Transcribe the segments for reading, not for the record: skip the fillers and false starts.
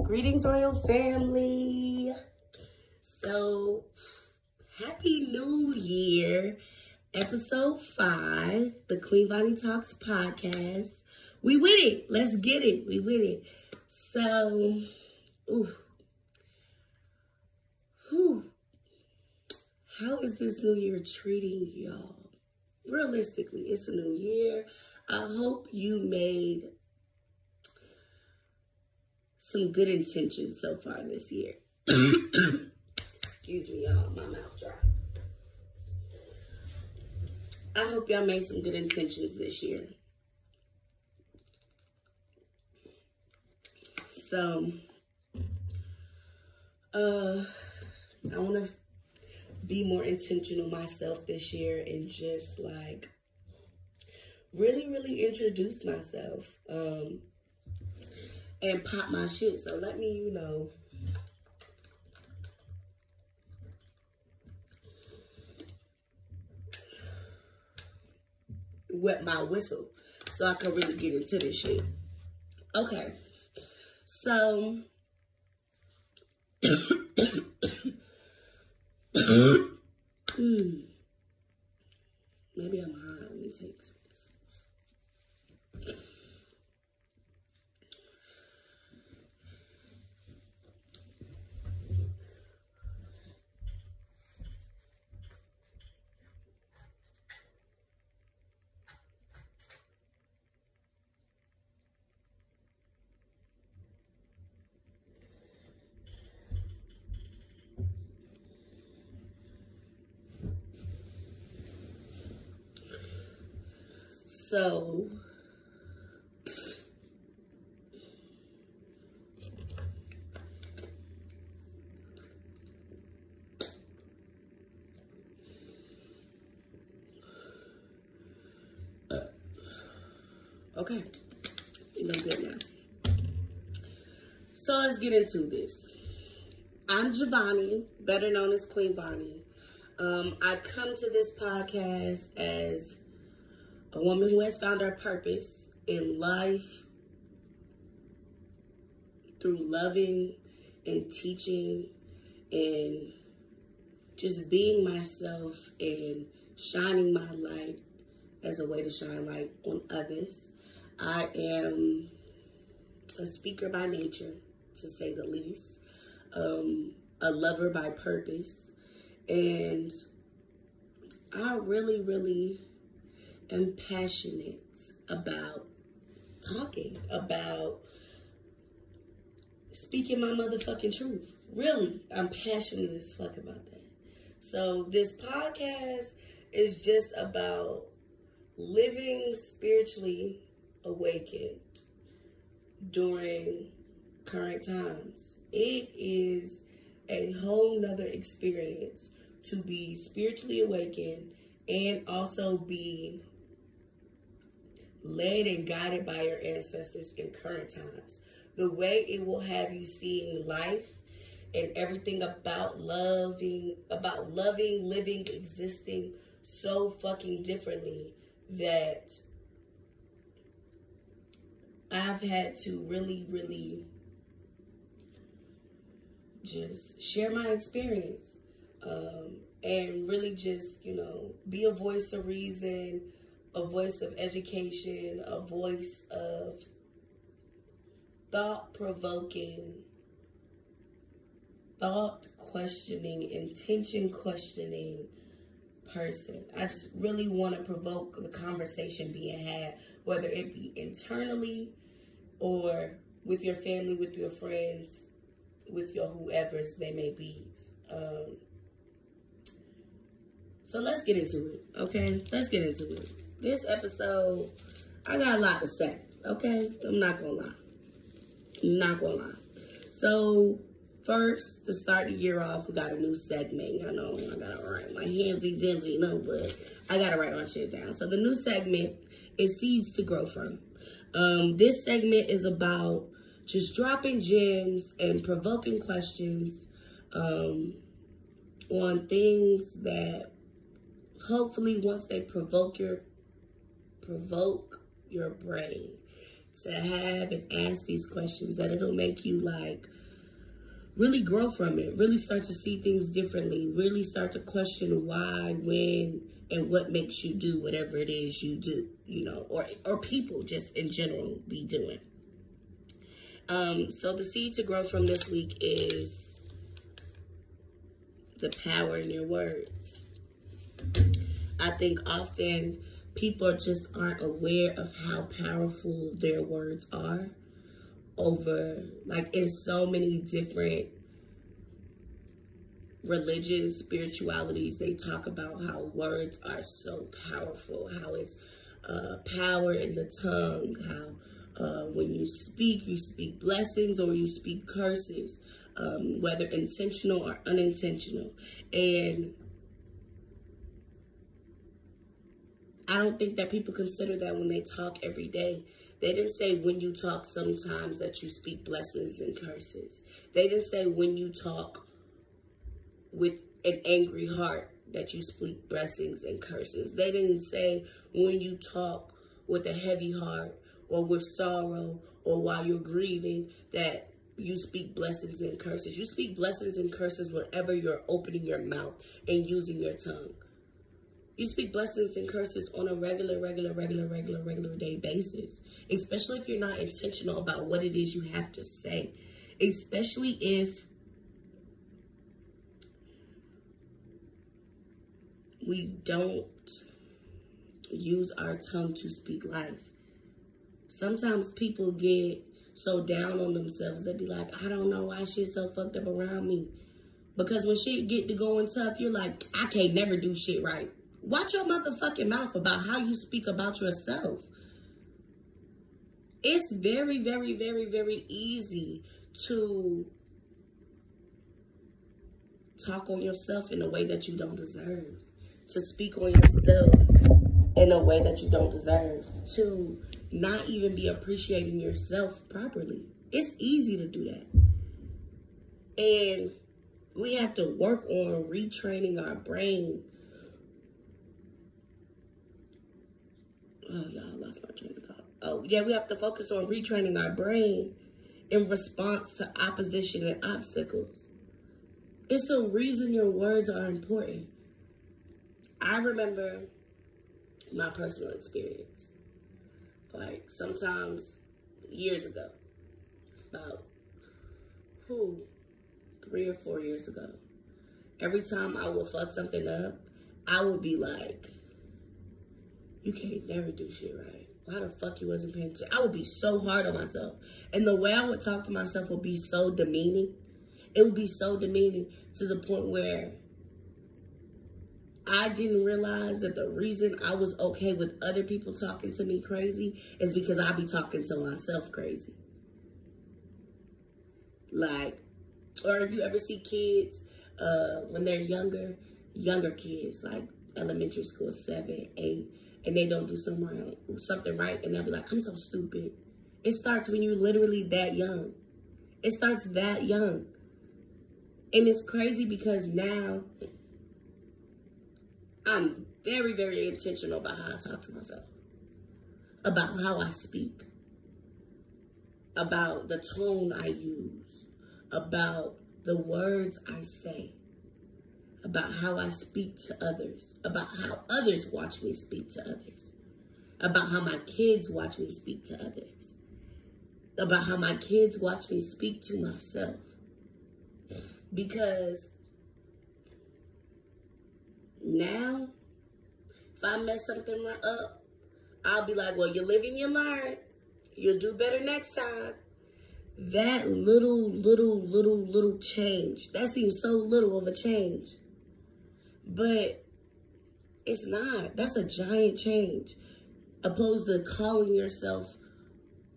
Greetings, royal family. So, happy new year. Episode 5, the Queen Vanii Talks podcast. We with it. Let's get it. We with it. So, how is this new year treating y'all? Realistically, it's a new year. I hope you made some good intentions so far this year. Excuse me, y'all. My mouth dry. I hope y'all made some good intentions this year. So, I want to be more intentional myself this year and just like really introduce myself and pop my shit. So let me, wet my whistle so I can really get into this shit. Okay. So maybe I'm high. Let me take some. So, okay, no good now. So let's get into this. I'm Vanii, better known as Queen Vanii. I come to this podcast as a woman who has found her purpose in life through loving and teaching and just being myself and shining my light as a way to shine light on others. I am a speaker by nature, to say the least, a lover by purpose, and I really am passionate about talking, about speaking my motherfucking truth. Really, I'm passionate as fuck about that. So this podcast is just about living spiritually awakened during current times. It is a whole nother experience to be spiritually awakened and also be led and guided by your ancestors in current times. The way it will have you seeing life and everything about loving, living, existing so fucking differently that I've had to really just share my experience and really just, be a voice of reason, a voice of education, a voice of thought-provoking, thought-questioning, intention-questioning person. I just really want to provoke the conversation being had, whether it be internally or with your family, with your friends, with your whoever's they may be. So let's get into it, okay? Let's get into it. This episode, I got a lot to say, okay? I'm not gonna lie. So first, to start the year off, we got a new segment. I know I gotta write my handsy-dancy, but I gotta write my shit down. So the new segment is Seeds to Grow From. This segment is about just dropping gems and provoking questions on things that hopefully once they provoke your brain, to have and ask these questions, that it'll make you like really grow from it, really start to see things differently, really start to question why, when, and what makes you do whatever it is you do, you know, or people just in general be doing. So the seed to grow from this week is the power in your words. I think often people just aren't aware of how powerful their words are over, like, in so many different religions, spiritualities. They talk about how words are so powerful, how it's power in the tongue, how when you speak blessings or you speak curses, whether intentional or unintentional. And I don't think that people consider that when they talk every day. They didn't say when you talk sometimes that you speak blessings and curses. They didn't say when you talk with an angry heart that you speak blessings and curses. They didn't say when you talk with a heavy heart or with sorrow or while you're grieving that you speak blessings and curses. You speak blessings and curses whenever you're opening your mouth and using your tongue. You speak blessings and curses on a regular day basis, especially if you're not intentional about what it is you have to say, especially if we don't use our tongue to speak life. Sometimes people get so down on themselves, they be like, I don't know why shit's so fucked up around me. Because when shit get to going tough, you're like, I can't never do shit right. Watch your motherfucking mouth about how you speak about yourself. It's very easy to talk on yourself in a way that you don't deserve. To speak on yourself in a way that you don't deserve. To not even be appreciating yourself properly. It's easy to do that. And we have to work on retraining our brain. Oh, y'all, lost my train of thought. Oh, yeah, we have to focus on retraining our brain in response to opposition and obstacles. It's a reason your words are important. I remember my personal experience. Like, sometimes, years ago, about, 3 or 4 years ago, every time I would fuck something up, I would be like, you can't never do shit right. Why the fuck you wasn't paying attention? I would be so hard on myself. And the way I would talk to myself would be so demeaning. It would be so demeaning to the point where I didn't realize that the reason I was okay with other people talking to me crazy is because I be talking to myself crazy. Like, or if you ever see kids when they're younger kids, like elementary school, 7, 8, and they don't do something right, and they'll be like, I'm so stupid. It starts when you're literally that young. It starts that young. And it's crazy because now I'm very intentional about how I talk to myself, about how I speak, about the tone I use, about the words I say, about how I speak to others, about how others watch me speak to others, about how my kids watch me speak to others, about how my kids watch me speak to myself. Because now, if I mess something up, I'll be like, well, you live and you learn. You'll do better next time. That little change, that seems so little of a change. But it's not. That's a giant change. Opposed to calling yourself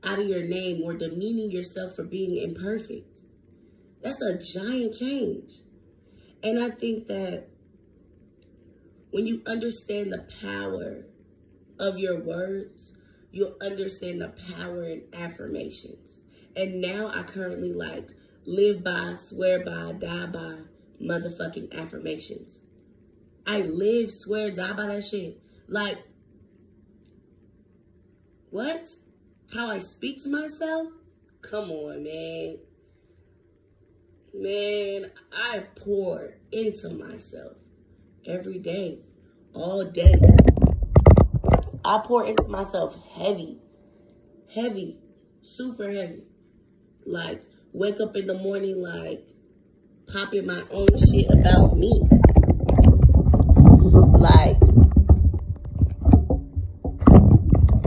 out of your name or demeaning yourself for being imperfect. That's a giant change. And I think that when you understand the power of your words, you'll understand the power in affirmations. And now I currently live by, swear by, die by motherfucking affirmations. I live, swear, die by that shit. Like, what? how I speak to myself, come on, man. Man, I pour into myself every day, all day. I pour into myself heavy, super heavy. Like, wake up in the morning, like, popping my own shit about me. Like,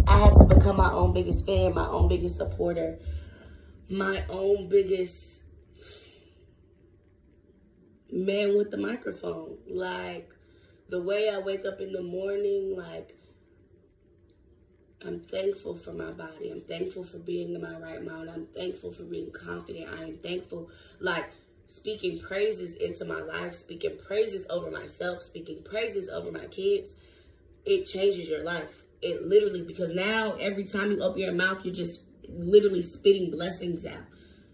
I had to become my own biggest fan, my own biggest supporter, my own biggest man with the microphone. Like, the way I wake up in the morning, like, I'm thankful for my body. I'm thankful for being in my right mind. I'm thankful for being confident. I am thankful, like, speaking praises into my life, speaking praises over myself, speaking praises over my kids. It changes your life. It literally, because now every time you open your mouth, you're just literally spitting blessings out.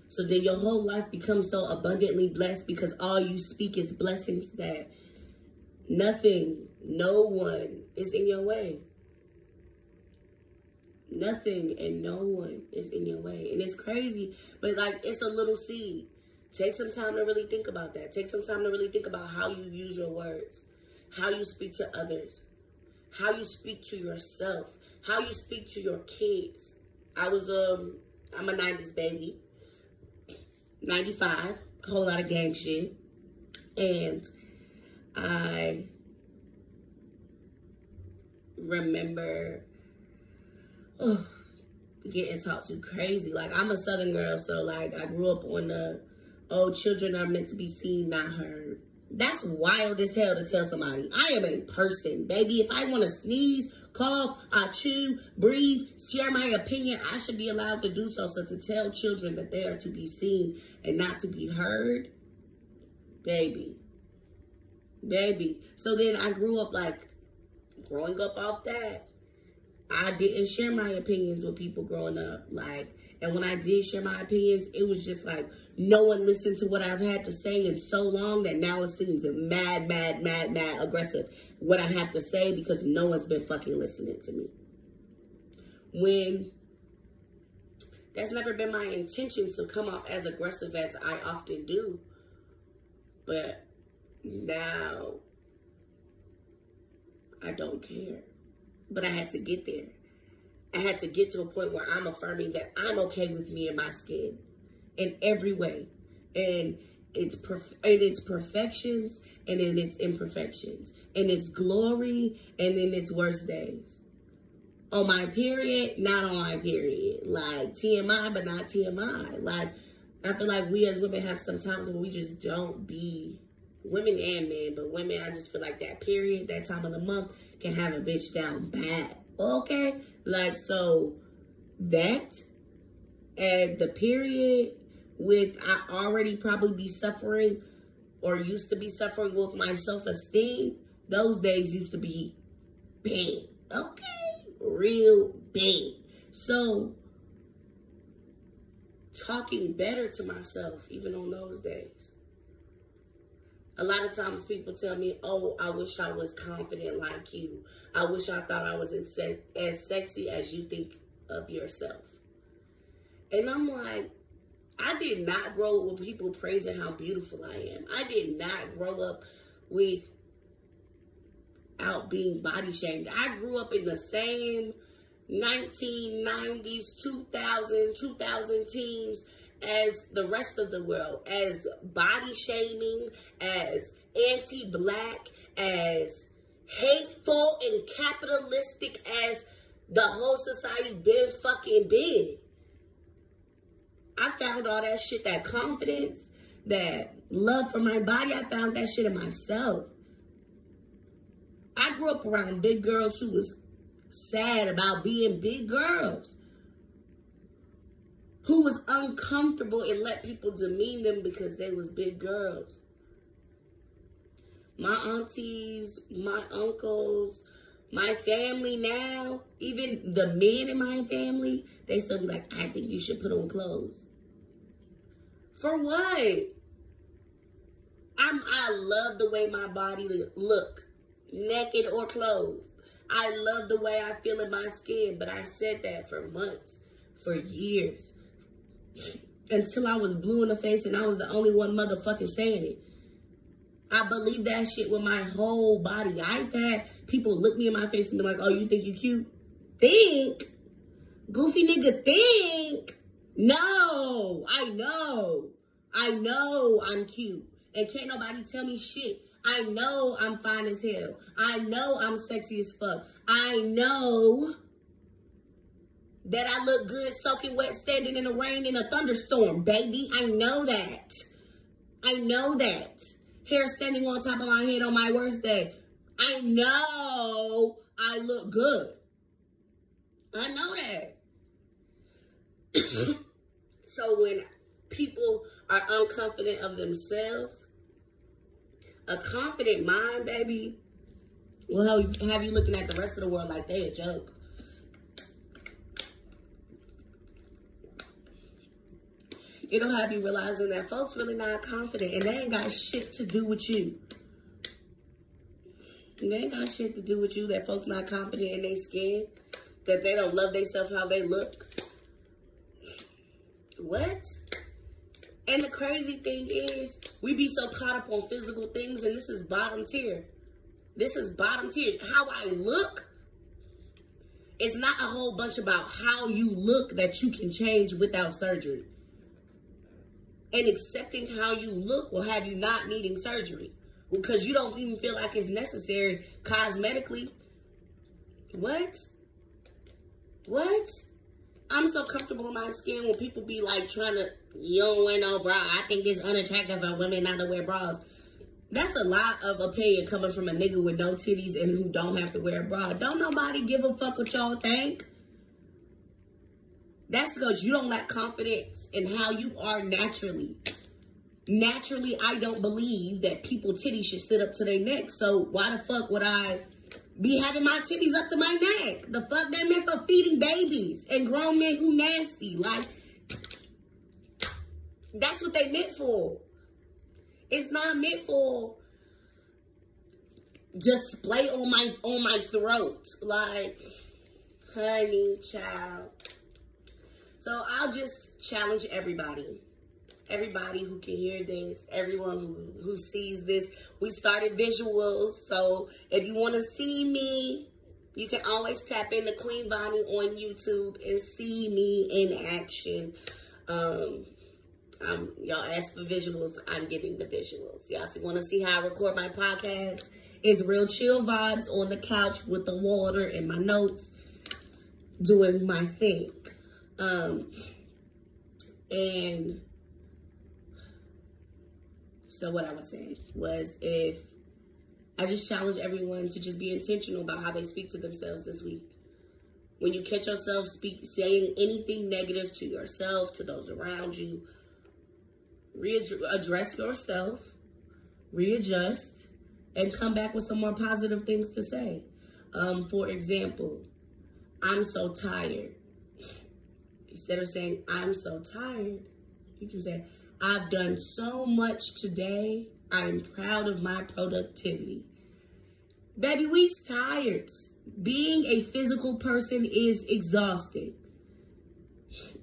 So then your whole life becomes so abundantly blessed because all you speak is blessings that nothing, no one is in your way. Nothing and no one is in your way. And it's crazy, but like, it's a little seed. Take some time to really think about that. Take some time to really think about how you use your words, how you speak to others, how you speak to yourself, how you speak to your kids. I'm a 90s baby, 95, a whole lot of gang shit. And I remember getting talked to crazy. Like, I'm a Southern girl, so like, I grew up on the children are meant to be seen, not heard. That's wild as hell to tell somebody. I am a person, baby. If I want to sneeze, cough, I chew, breathe, share my opinion, I should be allowed to do so. So to tell children that they are to be seen and not to be heard, baby. So then I grew up, like, growing up off that, I didn't share my opinions with people growing up. Like, and when I did share my opinions, it was just like, no one listened to what I've had to say in so long that now it seems mad aggressive what I have to say because no one's been fucking listening to me. When that's never been my intention to come off as aggressive as I often do. But now I don't care. But I had to get there. I had to get to a point where I'm affirming that I'm okay with me and my skin in every way. And its perfections and in its imperfections. In its glory and in its worst days. On my period, not on my period. Like, TMI, but not TMI. Like, I feel like we as women have some times where we just don't be, women and men, but women, I just feel like that period, that time of the month, can have a bitch down bad. Okay? Like, so that and the period with I already probably be suffering or used to be suffering with my self-esteem, those days used to be bad. Okay? Real bad. So talking better to myself even on those days. A lot of times people tell me, oh, I wish I was confident like you. I wish I thought I was as sexy as you think of yourself. And I'm like, I did not grow up with people praising how beautiful I am. I did not grow up without being body shamed. I grew up in the same 1990s, 2000 teens as the rest of the world, as body shaming, as anti-black, as hateful and capitalistic as the whole society been fucking been. I found all that shit, that confidence, that love for my body, I found that shit in myself. I grew up around big girls who was sad about being big girls, who was uncomfortable and let people demean them because they was big girls. My aunties, my uncles, my family now, even the men in my family, they still be like, I think you should put on clothes. For what? I love the way my body look, naked or clothed. I love the way I feel in my skin, but I said that for months. for years. Until I was blue in the face and I was the only one motherfucking saying it. I believe that shit with my whole body. I've had people look me in my face and be like, oh, you think you cute? Think? Goofy nigga, think? No, I know I'm cute. And can't nobody tell me shit. I know I'm fine as hell. I know I'm sexy as fuck. I know that I look good soaking wet, standing in the rain in a thunderstorm, baby. I know that. I know that. Hair standing on top of my head on my worst day. I know I look good. I know that. So when people are unconfident of themselves, a confident mind, baby, will have you looking at the rest of the world like they a joke. It'll have you realizing that folks really not confident and they ain't got shit to do with you. And they ain't got shit to do with you, that folks not confident in their skin, that they don't love themselves how they look. What? And the crazy thing is, we be so caught up on physical things, and this is bottom tier. This is bottom tier. How I look, it's not a whole bunch about how you look that you can change without surgery. And accepting how you look will have you not needing surgery because you don't even feel like it's necessary cosmetically. What? What? I'm so comfortable in my skin when people be like trying to, you don't wear no bra. I think it's unattractive for women not to wear bras. That's a lot of opinion coming from a nigga with no titties and who don't have to wear a bra. Don't nobody give a fuck what y'all think. That's because you don't lack confidence in how you are naturally. Naturally, I don't believe that people titties should sit up to their neck. So why the fuck would I be having my titties up to my neck? The fuck that meant for feeding babies and grown men who nasty. Like, that's what they meant for. It's not meant for display on my throat. Like, honey, child. So I'll just challenge everybody. Everybody who can hear this, everyone who sees this. We started visuals, so if you want to see me, you can always tap into Queen Vanii on YouTube and see me in action. Y'all ask for visuals, I'm giving the visuals. Y'all want to see how I record my podcast? It's real chill vibes on the couch with the water and my notes, doing my thing. And so what I was saying was, if I just challenge everyone to just be intentional about how they speak to themselves this week. When you catch yourself saying anything negative to yourself, to those around you, address yourself, readjust, and come back with some more positive things to say. For example, I'm so tired. Instead of saying, I'm so tired, you can say, I've done so much today. I'm proud of my productivity. Baby, we's tired. Being a physical person is exhausting.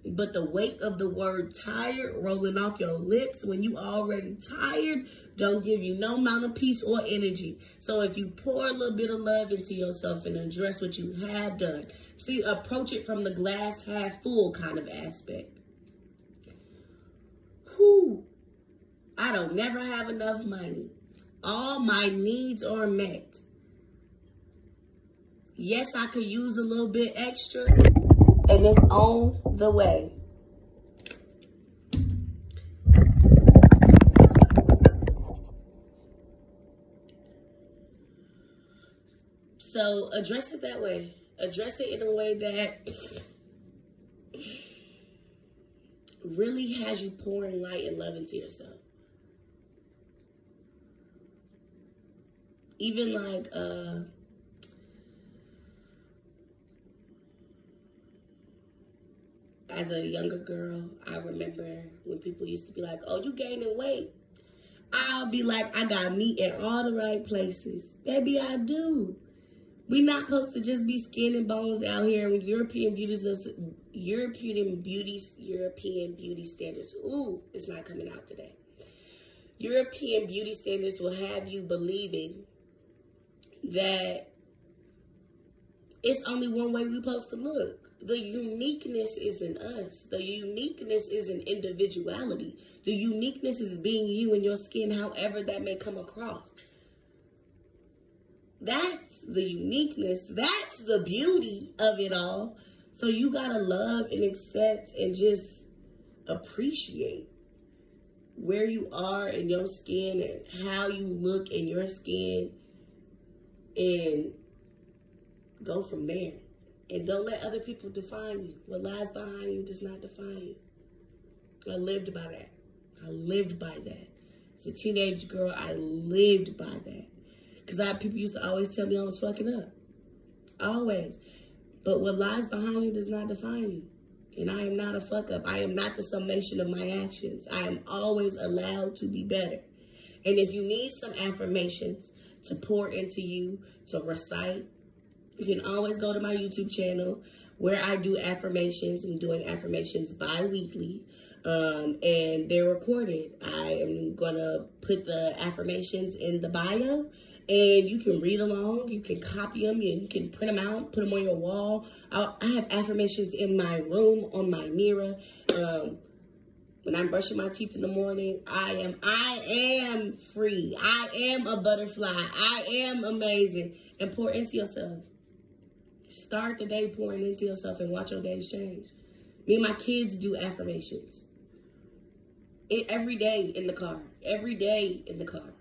But the weight of the word tired rolling off your lips when you already tired don't give you no amount of peace or energy. So if you pour a little bit of love into yourself and address what you have done, see, approach it from the glass half full kind of aspect. Whew. I don't never have enough money. All my needs are met. Yes, I could use a little bit extra, and it's on the way. So address it that way. Address it in a way that really has you pouring light and love into yourself. Even like, as a younger girl, I remember when people used to be like, oh, you gaining weight. I'll be like, I got meat in all the right places. Baby, I do. We're not supposed to just be skin and bones out here. When European beauty standards. Ooh, it's not coming out today. European beauty standards will have you believing that it's only one way we're supposed to look. The uniqueness is in us. The uniqueness is in individuality. The uniqueness is being you in your skin, however that may come across. That's the uniqueness. That's the beauty of it all. So you gotta love and accept and just appreciate where you are in your skin and how you look in your skin, and go from there. And don't let other people define you. What lies behind you does not define you. I lived by that. I lived by that. As a teenage girl, I lived by that. Because people used to always tell me I was fucking up. Always. But what lies behind you does not define you. And I am not a fuck up. I am not the summation of my actions. I am always allowed to be better. And if you need some affirmations to pour into you, to recite, you can always go to my YouTube channel where I do affirmations. I'm doing affirmations bi-weekly, and they're recorded. I am going to put the affirmations in the bio, and you can read along. You can copy them. You can print them out, put them on your wall. I have affirmations in my room, on my mirror. When I'm brushing my teeth in the morning, I am free. I am a butterfly. I am amazing. And pour into yourself. Start the day pouring into yourself and watch your days change. Me and my kids do affirmations. Every day in the car. Every day in the car.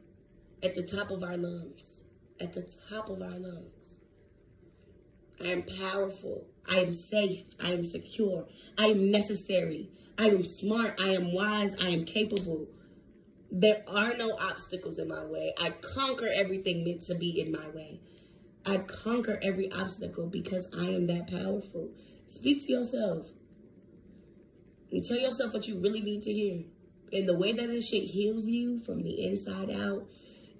At the top of our lungs. At the top of our lungs. I am powerful. I am safe. I am secure. I am necessary. I am smart. I am wise. I am capable. There are no obstacles in my way. I conquer everything meant to be in my way. I conquer every obstacle because I am that powerful. Speak to yourself. And tell yourself what you really need to hear. And the way that this shit heals you from the inside out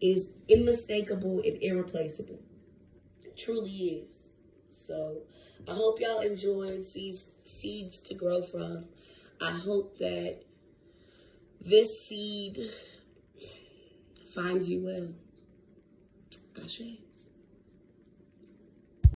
is unmistakable and irreplaceable. It truly is. So I hope y'all enjoyed seeds to grow from. I hope that this seed finds you well. Ashe.